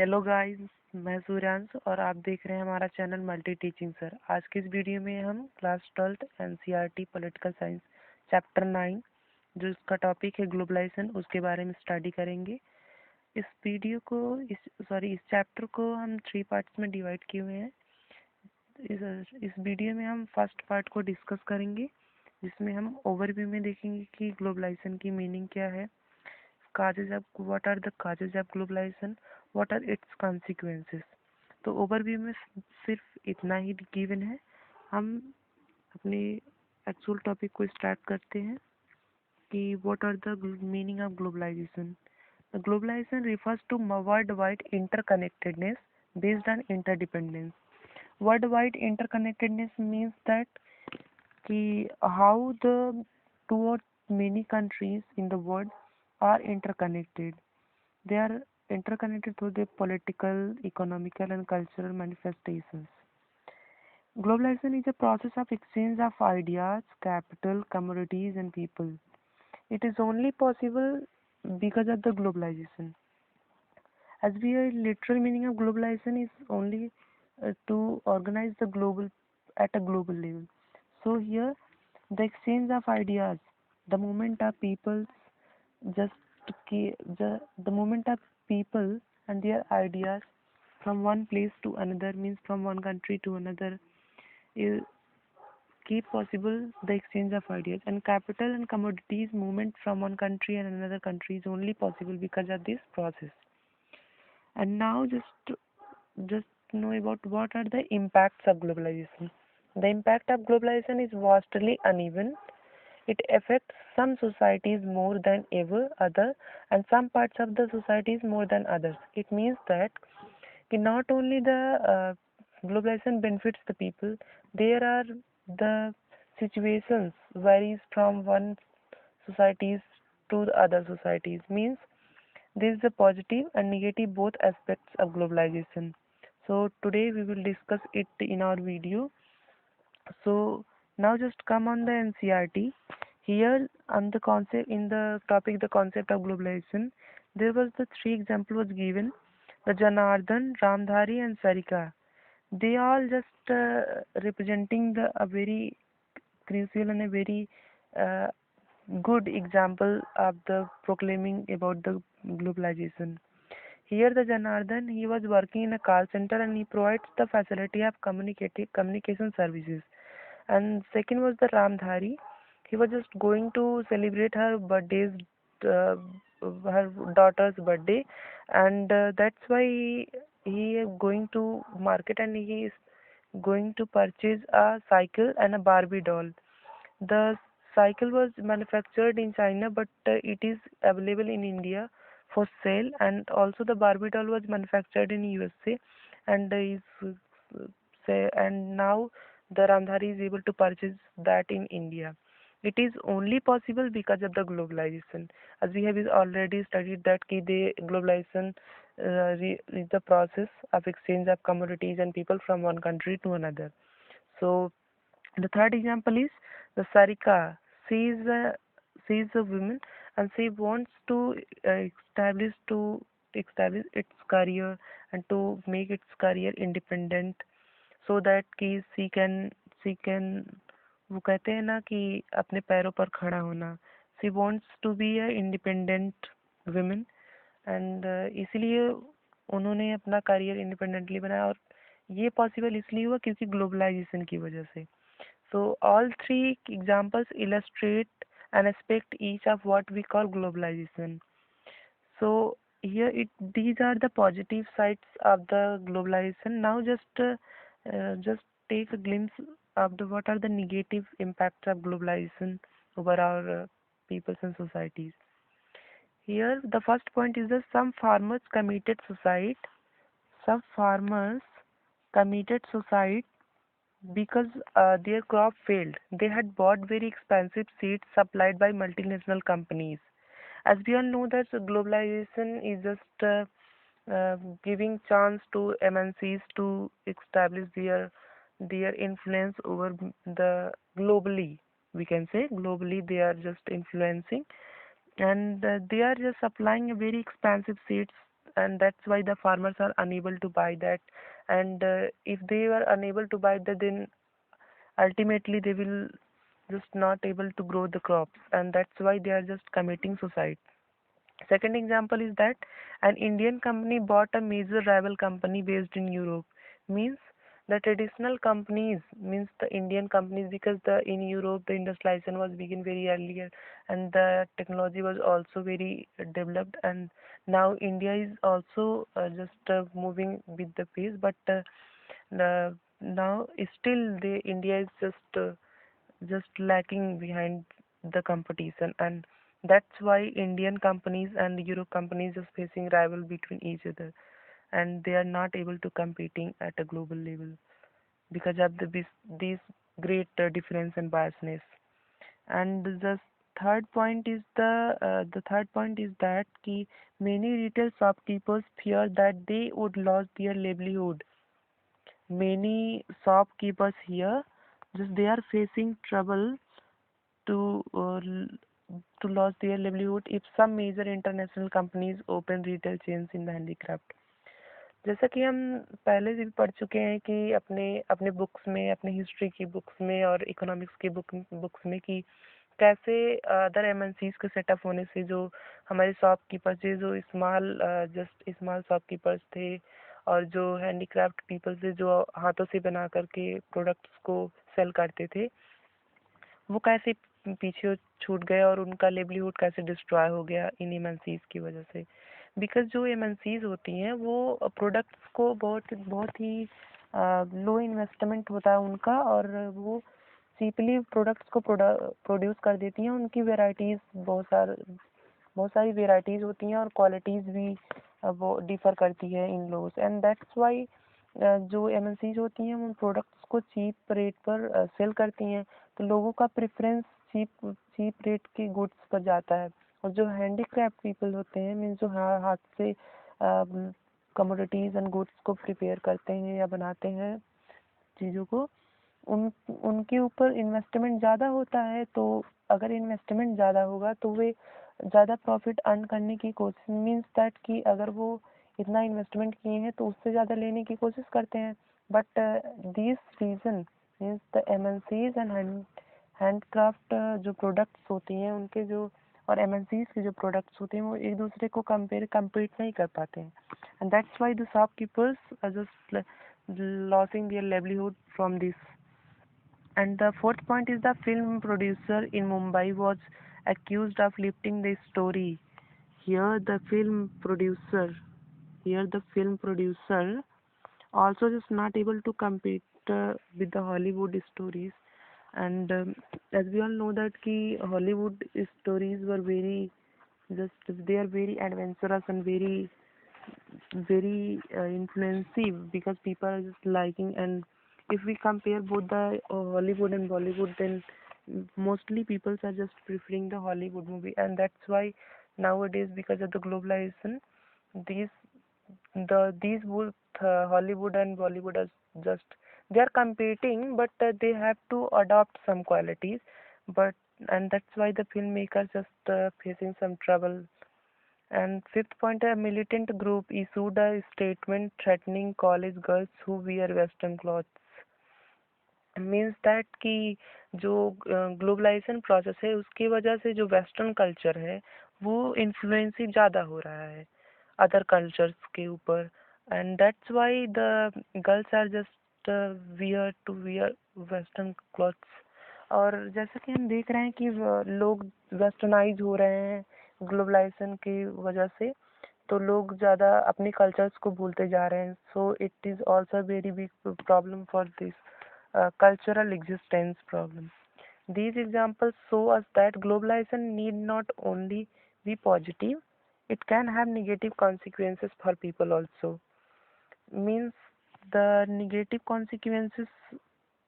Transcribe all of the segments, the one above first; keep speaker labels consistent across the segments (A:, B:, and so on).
A: Hello guys, मैं सूर्यांश और आप देख रहे हैं हमारा चैनल मल्टी टीचिंग सर। आज की इस वीडियो में हम class 12 NCERT political science chapter 9 जो इसका टॉपिक है ग्लोबलाइजेशन उसके बारे में स्टडी करेंगे। इस वीडियो को इस चैप्टर को हम 3 पार्ट्स में डिवाइड किए हुए हैं। इस वीडियो में हम फर्स्ट पार्ट को डिस्कस करेंगे, जिसमें हम ओवरव्यू में देखेंगे कि ग्लोबलाइजेशन की मीनिंग क्या है, what are the causes of globalization, what are its consequences। तो ओवरव्यू में सिर्फ इतना ही गिवन है। हम अपने एक्चुअल टॉपिक को स्टार्ट करते हैं कि what are the meaning of globalization। The globalization refers to worldwide interconnectedness based on interdependence। Worldwide interconnectedness means that कि how the two or many countries in the world are interconnected. They are interconnected through their political, economical, and cultural manifestations. Globalization is a process of exchange of ideas, capital, commodities, and people. It is only possible because of the globalization. As we are literal meaning of globalization is only to organize the global at a global level. So here the exchange of ideas, the moment of people just the moment of people and their ideas from one place to another, means from one country to another, is keep possible the exchange of ideas, and capital and commodities movement from one country and another country is only possible because of this process. And now just know about what are the impacts of globalization. The impact of globalization is vastly uneven. It affects some societies more than ever other, and some parts of the societies more than others. It means that not only the globalization benefits the people, there are the situations varies from one societies to the other societies. Means this is a positive and negative both aspects of globalization. So today we will discuss it in our video. So now just come on the NCRT. Here on the concept in the topic the concept of globalization, there was the three example was given: the Janardhan, Ramdhari, and Sarika. They all just representing the a very crucial and a very uh, good example of the proclaiming about the globalization. Here the Janardhan, he was working in a call center and he provides the facility of communication services. And second was the Ramdhari. He was just going to celebrate her birthdays, uh, her daughter's birthday, and that's why he is going to market and he is going to purchase a cycle and a Barbie doll. The cycle was manufactured in China, but it is available in India for sale, and also the Barbie doll was manufactured in USA, and and now the Ramdhari is able to purchase that in India. It is only possible because of the globalization, as we have already studied that the globalization is the process of exchange of commodities and people from one country to another. So the third example is the Sarika. She is a woman and she wants to establish its career and to make its career independent, so that कि she can वो कहते हैं ना कि अपने पैरों पर खड़ा होना. She wants to be a independent women, and इसलिए उन्होंने अपना करियर इंडिपेंडेंटली बनाया, और ये पॉसिबल इसलिए हुआ क्योंकि ग्लोबलाइजेशन की वजह से. So all three examples illustrate and aspect each of what we call globalization. So here these are the positive sides of the globalization. Now just take a glimpse of what are the negative impacts of globalization over our peoples and societies. Here the first point is that some farmers committed suicide because their crop failed. They had bought very expensive seeds supplied by multinational companies. As we all know that globalization is just giving chance to MNCs to establish their influence over the globally. We can say globally they are just influencing, and they are just supplying very expensive seeds and that's why the farmers are unable to buy that. And if they are unable to buy that, then ultimately they will just not able to grow the crops, and that's why they are just committing suicide. Second example is that an Indian company bought a major rival company based in Europe. Means the traditional companies, means the Indian companies, because the in Europe the industrialization was begin very earlier, and the technology was also very developed, and now India is also just moving with the pace, but now still the India is just lacking behind the competition, and that's why Indian companies and Europe companies is facing rival between each other, and they are not able to competing at a global level because of these great difference and biasness. And the third point is that ki many retail shopkeepers fear that they would lose their livelihood. Many shopkeepers here just they are facing trouble to to lose their livelihood if some major international companies open retail chains in the handicraft. जैसा कि हम पहले भी पढ़ चुके हैं कि अपने अपने बुक्स में, अपने हिस्ट्री की बुक्स में और इकोनॉमिक्स की बुक्स में कि कैसे अदर एमएनसीज के सेटअप होने से जो हमारे शॉपकीपर्स थे, जो स्मॉल शॉपकीपर्स थे और जो हैंडीक्राफ्ट पीपल थे जो हाथों से बना करके प्रोडक्ट्स को सेल करते थे, वो कैसे पीछे छूट गए और उनका लिवलीहुड कैसे डिस्ट्रॉय हो गया इन एमएनसीज की वजह से। बिकॉज जो एमएनसीज होती हैं वो प्रोडक्ट्स को बहुत बहुत ही लो इन्वेस्टमेंट होता है उनका, और वो चीपली प्रोडक्ट्स को प्रोड्यूस कर देती हैं। उनकी वेराइटीज़ बहुत सारी वेराइटीज़ होती हैं और क्वालिटीज़ भी वो डिफ़र करती है इन लोस, एंड दैट्स वाई जो एमएनसीज होती हैं उन प्रोडक्ट्स को चीप रेट पर सेल करती हैं, तो लोगों का प्रेफरेंस चीप रेट के गुड्स पर जाता है। और जो हैंडीक्राफ्ट पीपल होते हैं, मीन्स जो हाथ से कमोडिटीज़ एंड गुड्स को प्रिपेयर करते हैं या बनाते हैं चीज़ों को, उनके ऊपर इन्वेस्टमेंट ज़्यादा होता है। तो अगर इन्वेस्टमेंट ज़्यादा होगा तो वे ज़्यादा प्रॉफिट अर्न करने की कोशिश, मीन्स दैट कि अगर वो इतना इन्वेस्टमेंट किए हैं तो उससे ज़्यादा लेने की कोशिश करते हैं। But this reason means the MNCs and handcraft जो प्रोडक्ट्स होती हैं उनके जो और एमएनसीज के जो प्रोडक्ट्स होते हैं वो एक दूसरे को compete नहीं कर पाते हैं, and that's why the shopkeepers are just losing their livelihood from this. And the fourth point is the film producer in Mumbai was accused of lifting the story. Here the film producer, here the film producer also is not able to compete with the Hollywood stories. And as we all know that ki Hollywood stories were very they are very adventurous and very influensive because people are just liking. And if we compare both the Hollywood and Bollywood, then mostly people are just preferring the Hollywood movie, and that's why nowadays, because of the globalization, these these both Hollywood and Bollywood are just they are competing, but they have to adopt some qualities, but and that's why the filmmakers just facing some trouble. And fifth point, a militant group issued a statement threatening college girls who wear Western clothes. Means that कि जो globalisation process है उसकी वजह से जो western culture है वो influence ज़्यादा हो रहा है अदर कल्चर्स के ऊपर, and that's why the girls are just wear western clothes. और जैसा कि हम देख रहे हैं कि लोग वेस्टर्नाइज हो रहे हैं ग्लोबलाइजेशन की वजह से, तो लोग ज़्यादा अपने कल्चर्स को भूलते जा रहे हैं। So it is also very big problem for this cultural existence problem. These examples show us that globalization need not only be positive, it can have negative consequences for people also. Means the negative consequences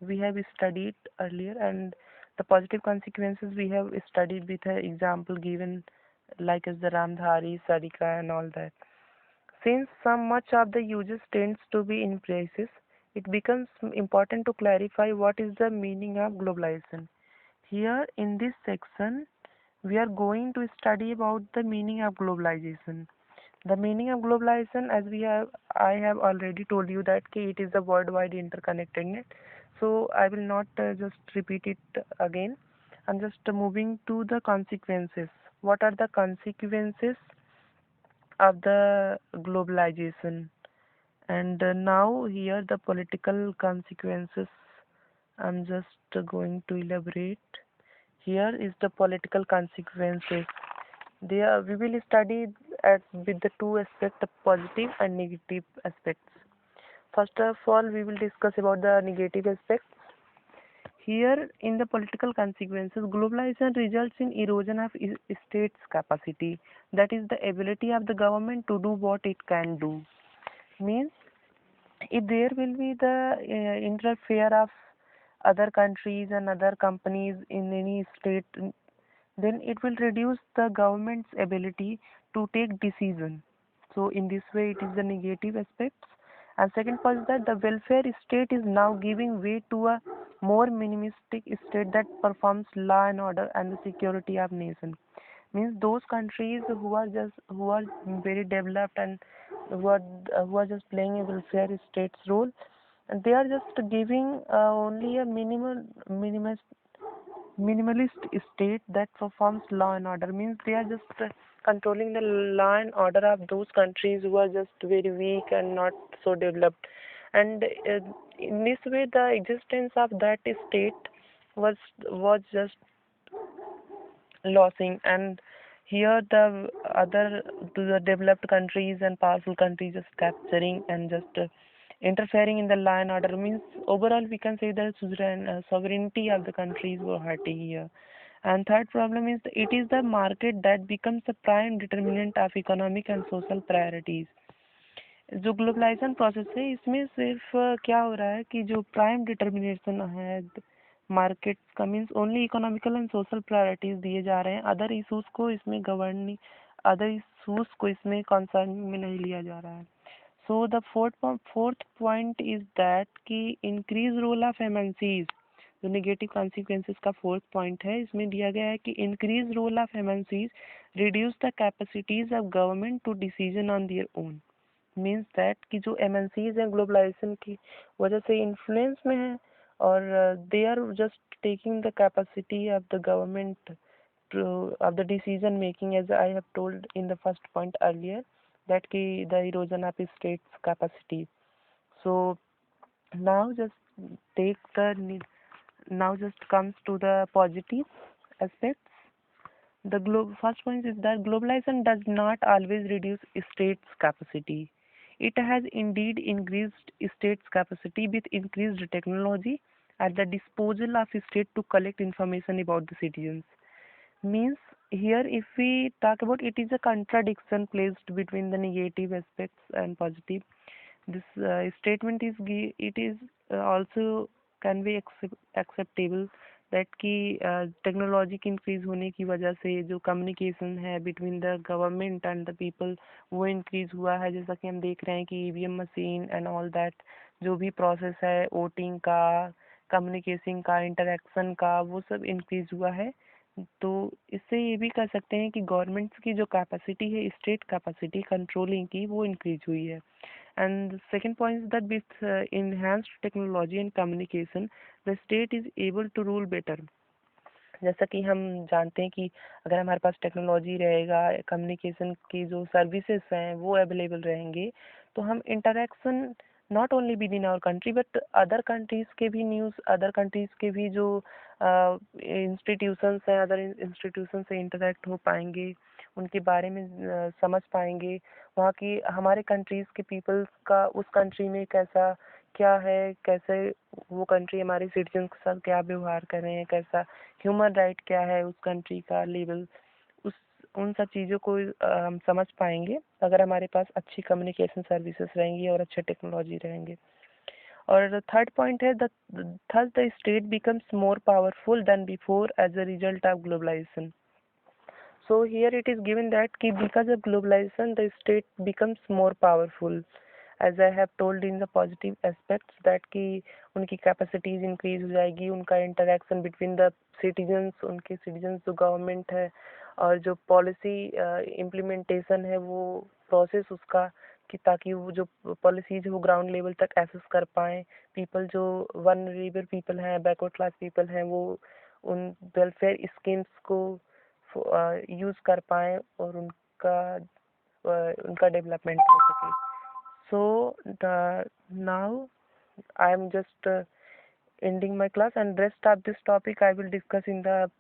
A: we have studied earlier, and the positive consequences we have studied with an example given like as the Ramdhari, Sarika and all that. Since some much of the usage tends to be in places, it becomes important to clarify what is the meaning of globalization. Here in this section, we are going to study about the meaning of globalization. The meaning of globalization, as I have already told you that it is a worldwide interconnectedness. So I will not just repeat it again. I'm just moving to the consequences. What are the consequences of the globalization? And now here the political consequences. I'm just going to elaborate. Here is the political consequences. There we will study with the two aspects, positive and negative aspects. First of all, we will discuss about the negative aspects. Here, in the political consequences, globalization results in erosion of states' capacity. That is the ability of the government to do what it can do. Means, if there will be the interfere of other countries and other companies in any state, then it will reduce the government's ability to take decision. So in this way it is the negative aspects. And second point is that the welfare state is now giving way to a more minimalistic state that performs law and order and the security of nation. Means those countries who are very developed and who are just playing a welfare state's role, and they are just giving only a minimalist state that performs law and order. Means they are just controlling the law and order of those countries who are just very weak and not so developed. And in this way the existence of that state was just losing. And here the other the developed countries and powerful countries just capturing and just interfering in the law and order. Means overall we can say that sovereignty of the countries were hurting here. And third problem is it is the market that becomes the prime determinant of economic and social priorities. जो globalisation process है इसमें सिर्फ क्या हो रहा है कि जो प्राइम डिटर्मिनेशन है मार्केट का, means only economical and social priorities दिए जा रहे हैं, अदर इशूज को इसमें गवर्निंग अदर इशूज को इसमें कंसर्न में नहीं लिया जा रहा है. So the fourth point is that कि इंक्रीज रोल ऑफ एमएनसीज. जो नेगेटिव कॉन्सिक्वेंसेस का फोर्थ पॉइंट है इसमें दिया गया है कि increase role of MNCs reduce the capacities of government to decision on their own. Means that कि जो एमएनसीज हैं ग्लोबलाइजेशन की वजह से इन्फ्लुएंस में है और they are just taking the capacity of the government of the decision making, as I have told in the first point earlier, that ki the erosion of state's capacity. So now take the now just comes to the positive aspects. First point is that globalization does not always reduce states' capacity. It has indeed increased states' capacity with increased technology at the disposal of state to collect information about the citizens. Means here if we talk about, it is a contradiction placed between the negative aspects and positive. This statement is it is also can be acceptable that कि technology की increase होने की वजह से जो communication है between the government and the people वो increase हुआ है. जैसा कि हम देख रहे हैं कि EVM machine and all that जो भी प्रोसेस है वोटिंग का, कम्युनिकेशन का, इंटरेक्शन का, वो सब इंक्रीज हुआ है. तो इससे ये भी कह सकते हैं कि गवर्नमेंट्स की जो कैपेसिटी है स्टेट कैपेसिटी कंट्रोलिंग की वो इंक्रीज हुई है. And the second point is that with enhanced technology and communication, the state is able to rule better. जैसा कि हम जानते हैं कि अगर हमारे पास टेक्नोलॉजी रहेगा, कम्युनिकेशन की जो सर्विसेज हैं वो अवेलेबल रहेंगे, तो हम interaction not only within our country but other countries के भी न्यूज़, अदर कंट्रीज़ के भी जो इंस्टीट्यूशंस हैं, अदर इंस्टीट्यूशन से इंटरेक्ट हो पाएंगे, उनके बारे में समझ पाएंगे. वहाँ की हमारे कंट्रीज़ के पीपल्स का उस कंट्री में कैसा क्या है, कैसे वो कंट्री हमारे सिटीजन के साथ क्या व्यवहार कर रहे हैं, कैसा ह्यूमन राइट क्या है उस कंट्री का लेवल, उस उन सब चीज़ों को हम समझ पाएंगे अगर हमारे पास अच्छी कम्युनिकेशन सर्विसेज रहेंगी और अच्छे टेक्नोलॉजी रहेंगे. और थर्ड पॉइंट है thus the state becomes more powerful than before as a result of globalization. So here it is given that कि because of globalization the state becomes more powerful, as I have told in the positive aspects that कि उनकी capacities increase हो जाएगी, उनका interaction between the citizens, उनके citizens जो government है और जो पॉलिसी इम्प्लीमेंटेशन है वो प्रोसेस उसका, कि ताकि वो जो पॉलिसीज वो ग्राउंड लेवल तक एसेस कर पाएँ। पीपल जो वल्नरेबल पीपल हैं, बैकवर्ड क्लास पीपल हैं, वो उन वेलफेयर स्कीम्स को यूज़ कर पाएँ और उनका डेवलपमेंट हो सके। So now I am just ending my class, and rest of this topic I will discuss in the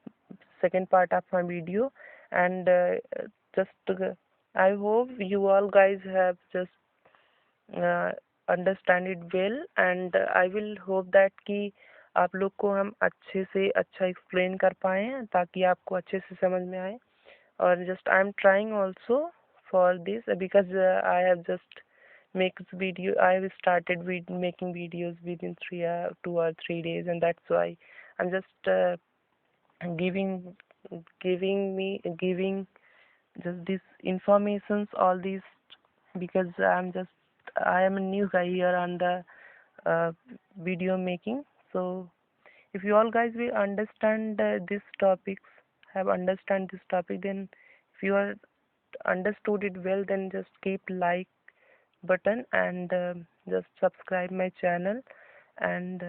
A: second part of my video. And just I hope you all guys have just uh, understand it well, and I will hope that कि आप लोग को हम अच्छे से अच्छा explain कर पाए हैं ताकि आपको अच्छे से समझ में आए। और just I am trying also for this because I have just makes video. I have started with making videos within 2 or 3 days, and that's why I'm just giving giving just these informations, all these, because I am a new guy here on the uh, video making. So if you all guys will understand these topics, have understand this topic, then if you are understood it well, then just keep like button, and just subscribe my channel, and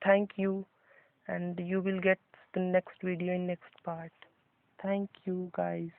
A: thank you, and you will get the next video in next part. Thank you guys.